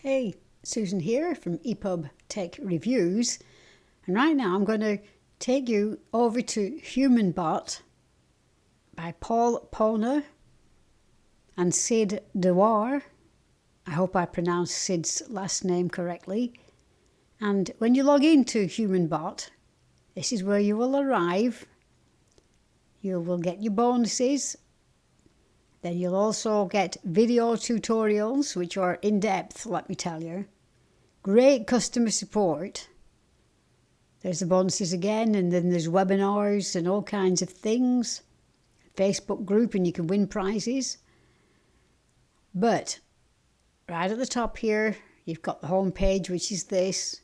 Hey, Susan here from ePubTechReviews, and right now I'm going to take you over to HumanBot by Paul Poner and Sid Dewar. I hope I pronounced Sid's last name correctly. And when you log into HumanBot, this is where you will arrive. You will get your bonuses. Then you'll also get video tutorials, which are in-depth, let me tell you. Great customer support. There's the bonuses again, and then there's webinars and all kinds of things. Facebook group, and you can win prizes. But right at the top here, you've got the home page, which is this.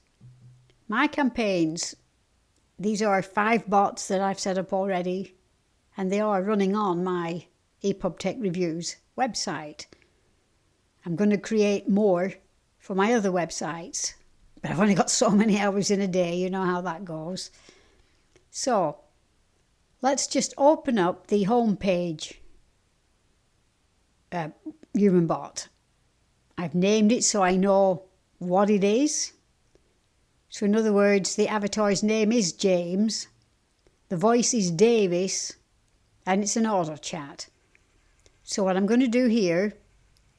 My campaigns. These are 5 bots that I've set up already, and they are running on my ePubTechReviews website. I'm going to create more for my other websites, but I've only got so many hours in a day, you know how that goes. So let's just open up the home page, HumanBot. I've named it so I know what it is. So in other words, the avatar's name is James, the voice is Davis, and it's an auto chat. So what I'm going to do here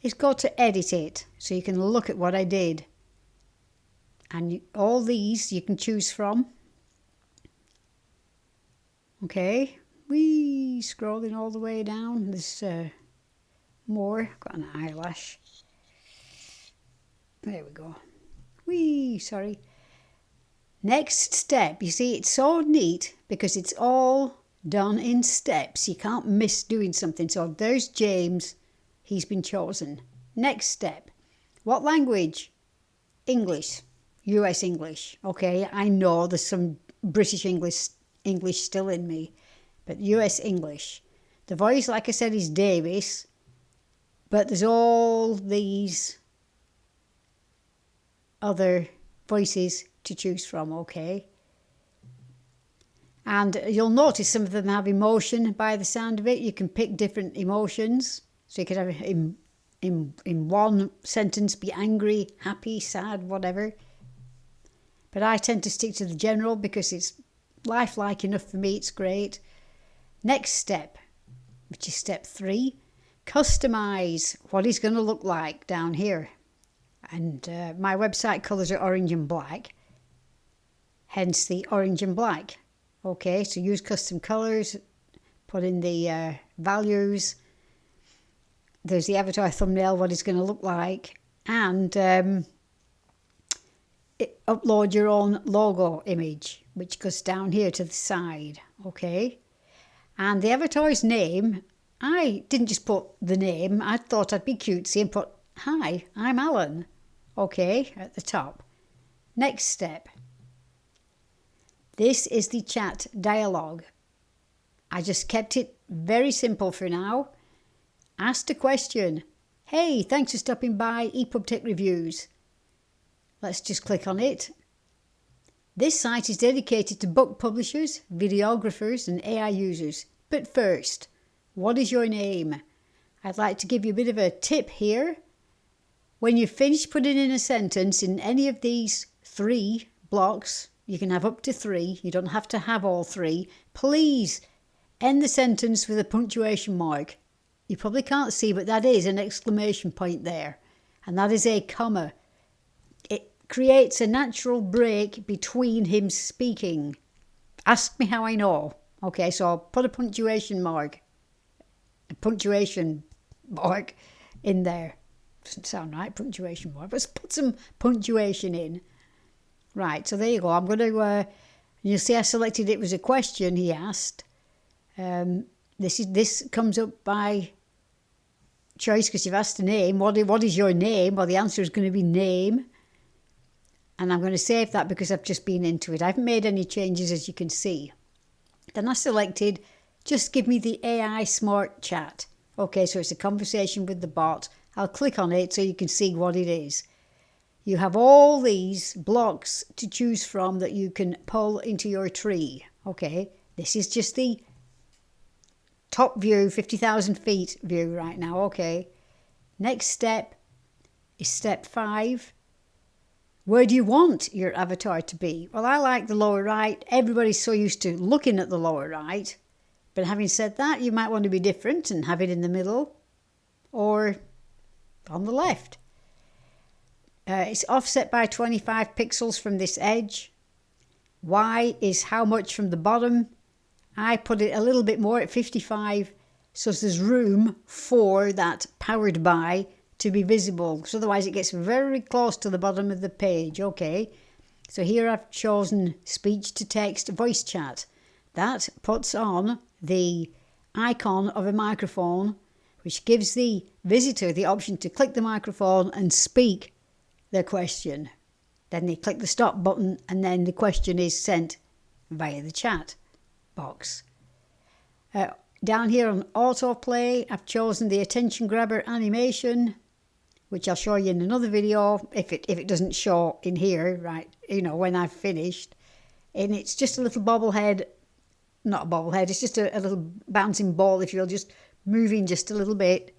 is go to edit it so you can look at what I did. And all these you can choose from. Okay, scrolling all the way down. There's more. I've got an eyelash. There we go. Sorry. Next step. You see, it's so neat because it's all done in steps. You can't miss doing something. So there's James. He's been chosen. Next step. What language? English. US English. Okay, I know there's some British English still in me, but US English. The voice, like I said, is Davis, but there's all these other voices to choose from, okay? And you'll notice some of them have emotion by the sound of it. You can pick different emotions. So you could have in one sentence be angry, happy, sad, whatever. But I tend to stick to the general because it's lifelike enough for me. It's great. Next step, which is step 3, customize what it's going to look like down here. And my website colours are orange and black, hence the orange and black. Okay, so use custom colours, put in the values. There's the avatar thumbnail, what it's going to look like, and upload your own logo image, which goes down here to the side. Okay, and the avatar's name, I didn't just put the name. I thought I'd be cutesy and put, "Hi, I'm Alan." Okay, at the top. Next step. This is the chat dialogue. I just kept it very simple for now. Asked a question. Hey, thanks for stopping by ePubTechReviews. Let's just click on it. This site is dedicated to book publishers, videographers and AI users. But first, what is your name? I'd like to give you a bit of a tip here. When you finish putting in a sentence in any of these 3 blocks, you can have up to 3. You don't have to have all 3. Please end the sentence with a punctuation mark. You probably can't see, but that is an exclamation point there. And that is a comma. It creates a natural break between him speaking. Ask me how I know. Okay, so I'll put a punctuation mark. A punctuation mark in there. Doesn't sound right, punctuation mark. Let's put some punctuation in. Right, so there you go. I'm going to, you'll see I selected it was a question he asked. This comes up by choice because you've asked a name. What is your name? Well, the answer is going to be name. And I'm going to save that because I've just been into it. I haven't made any changes, as you can see. Then I selected, just give me the AI smart chat. Okay, so it's a conversation with the bot. I'll click on it so you can see what it is. You have all these blocks to choose from that you can pull into your tree. Okay, this is just the top view, 50,000 feet view right now. Okay, next step is step 5. Where do you want your avatar to be? Well, I like the lower right. Everybody's so used to looking at the lower right. But having said that, you might want to be different and have it in the middle or on the left. It's offset by 25 pixels from this edge. Y is how much from the bottom. I put it a little bit more at 55, so there's room for that powered by to be visible, because otherwise it gets very close to the bottom of the page. Okay, so here I've chosen speech to text voice chat. That puts on the icon of a microphone, which gives the visitor the option to click the microphone and speak their question. Then they click the stop button and then the question is sent via the chat box. Down here on autoplay, I've chosen the attention grabber animation, which I'll show you in another video if it doesn't show in here, right, when I've finished. And it's just a little bobblehead, not a bobblehead, it's just a little bouncing ball, if you will, just moving just a little bit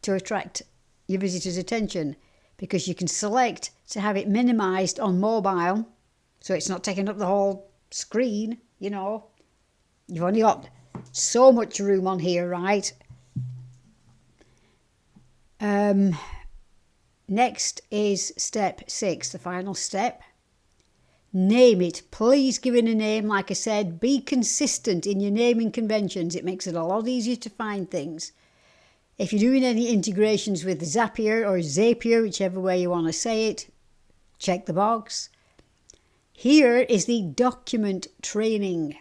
to attract your visitor's attention, because you can select to have it minimized on mobile, so it's not taking up the whole screen, You've only got so much room on here, right? Next is step 6, the final step. Name it. Please give it a name. Like I said, be consistent in your naming conventions. It makes it a lot easier to find things. If you're doing any integrations with Zapier or Zapier, whichever way you want to say it, check the box. Here is the document training.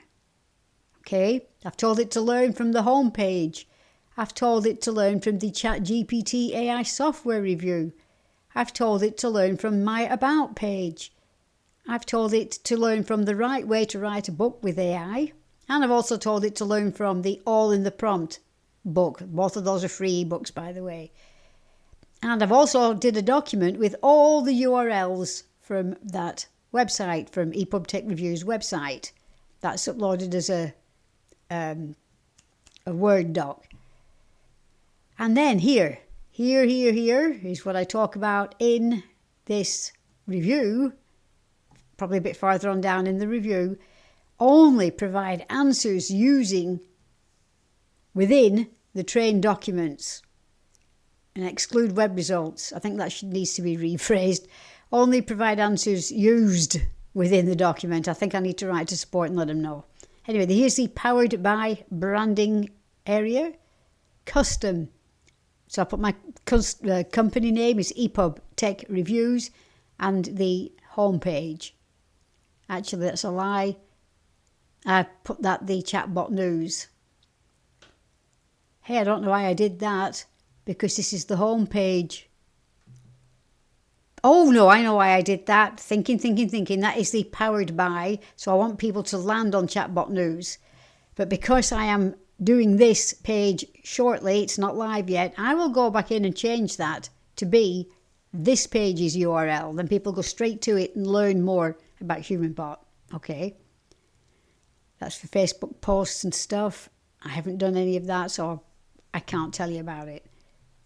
Okay, I've told it to learn from the home page. I've told it to learn from the ChatGPT AI software review. I've told it to learn from my About page. I've told it to learn from the right way to write a book with AI. And I've also told it to learn from the All in the Prompt book. Both of those are free ebooks, by the way. And I've also did a document with all the URLs from that website, from ePubTechReviews website. That's uploaded as a Word doc. And then here is what I talk about in this review, probably a bit farther on down in the review. Only provide answers using within the trained documents and exclude web results. I think that needs to be rephrased. Only provide answers used within the document. I think I need to write to support and let them know. Anyway, here's the powered by branding area. Custom. So I put my company name is ePubTechReviews and the home page. Actually, that's a lie. I put that the chatbot news. Hey, I don't know why I did that, because this is the home page. Oh no, I know why I did that. Thinking. That is the powered by. So I want people to land on chatbot news. But because I am doing this page shortly, it's not live yet, I will go back in and change that to be this page's URL. Then people go straight to it and learn more about HumanBot. Okay. That's for Facebook posts and stuff. I haven't done any of that, so I can't tell you about it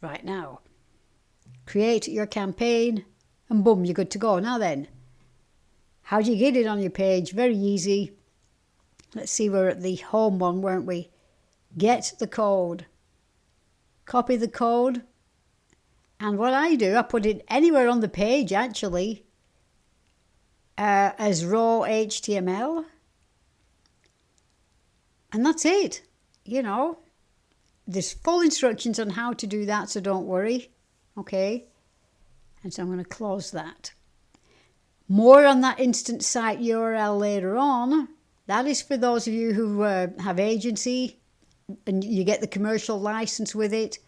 right now. Create your campaign and boom, you're good to go. Now then, how do you get it on your page? Very easy. Let's see, we're at the home one, weren't we? Get the code. Copy the code. And what I do, I put it anywhere on the page, actually, as raw HTML. And that's it. There's full instructions on how to do that, so don't worry. Okay. And so I'm going to close that. More on that instant site URL later on. That is for those of you who have agency and you get the commercial license with it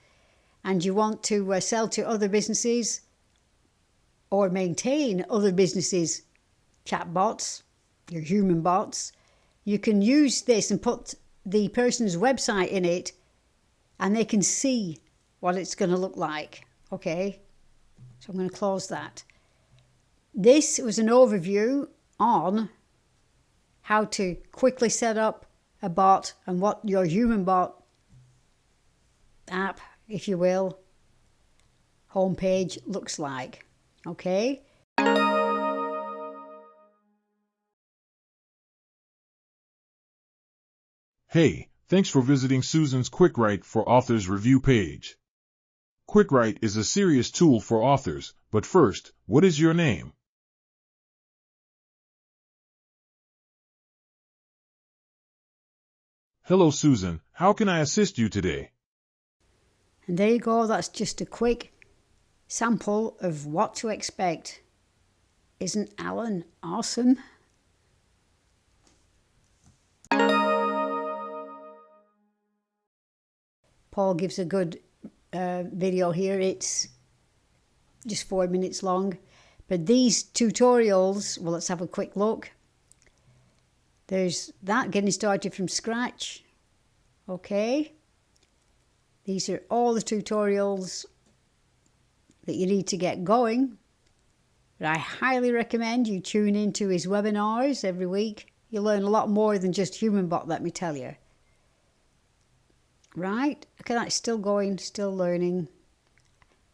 and you want to sell to other businesses or maintain other businesses' chatbots, your human bots. You can use this and put the person's website in it and they can see what it's going to look like. Okay, so I'm going to close that. This was an overview on how to quickly set up a bot and what your HumanBot app, if you will, homepage looks like. Okay? Hey, thanks for visiting Susan's QuickWrite for Authors review page. QuickWrite is a serious tool for authors, but first, what is your name? Hello Susan, how can I assist you today? And there you go, that's just a quick sample of what to expect. Isn't Alan awesome? Paul gives a good video here. It's just 4 minutes long. But these tutorials, well, let's have a quick look. There's that, getting started from scratch. Okay. These are all the tutorials that you need to get going. But I highly recommend you tune into his webinars every week. You'll learn a lot more than just HumanBot, let me tell you. Right, okay, that's still going, still learning.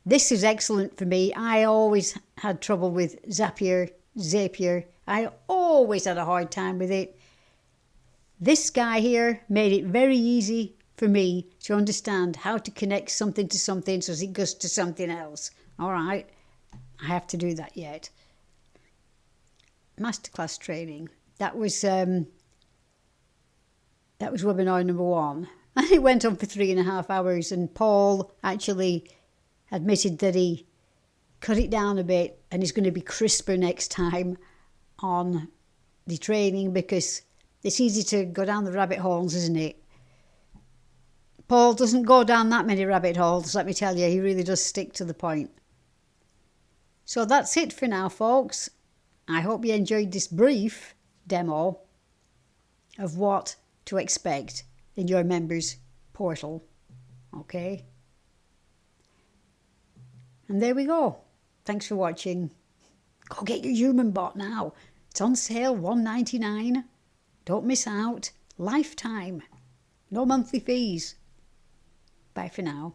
This is excellent for me. I always had trouble with Zapier. I always had a hard time with it. This guy here made it very easy for me to understand how to connect something to something so it goes to something else. All right, I have to do that yet. Masterclass training. That was webinar number 1. And it went on for 3.5 hours, and Paul actually admitted that he cut it down a bit and is going to be crisper next time on the training, because it's easy to go down the rabbit holes, isn't it? Paul doesn't go down that many rabbit holes, let me tell you. He really does stick to the point. So that's it for now, folks. I hope you enjoyed this brief demo of what to expect in your members portal. Okay? And there we go. Thanks for watching. Go get your HumanBot now. It's on sale, $1.99. Don't miss out. Lifetime. No monthly fees. Bye for now.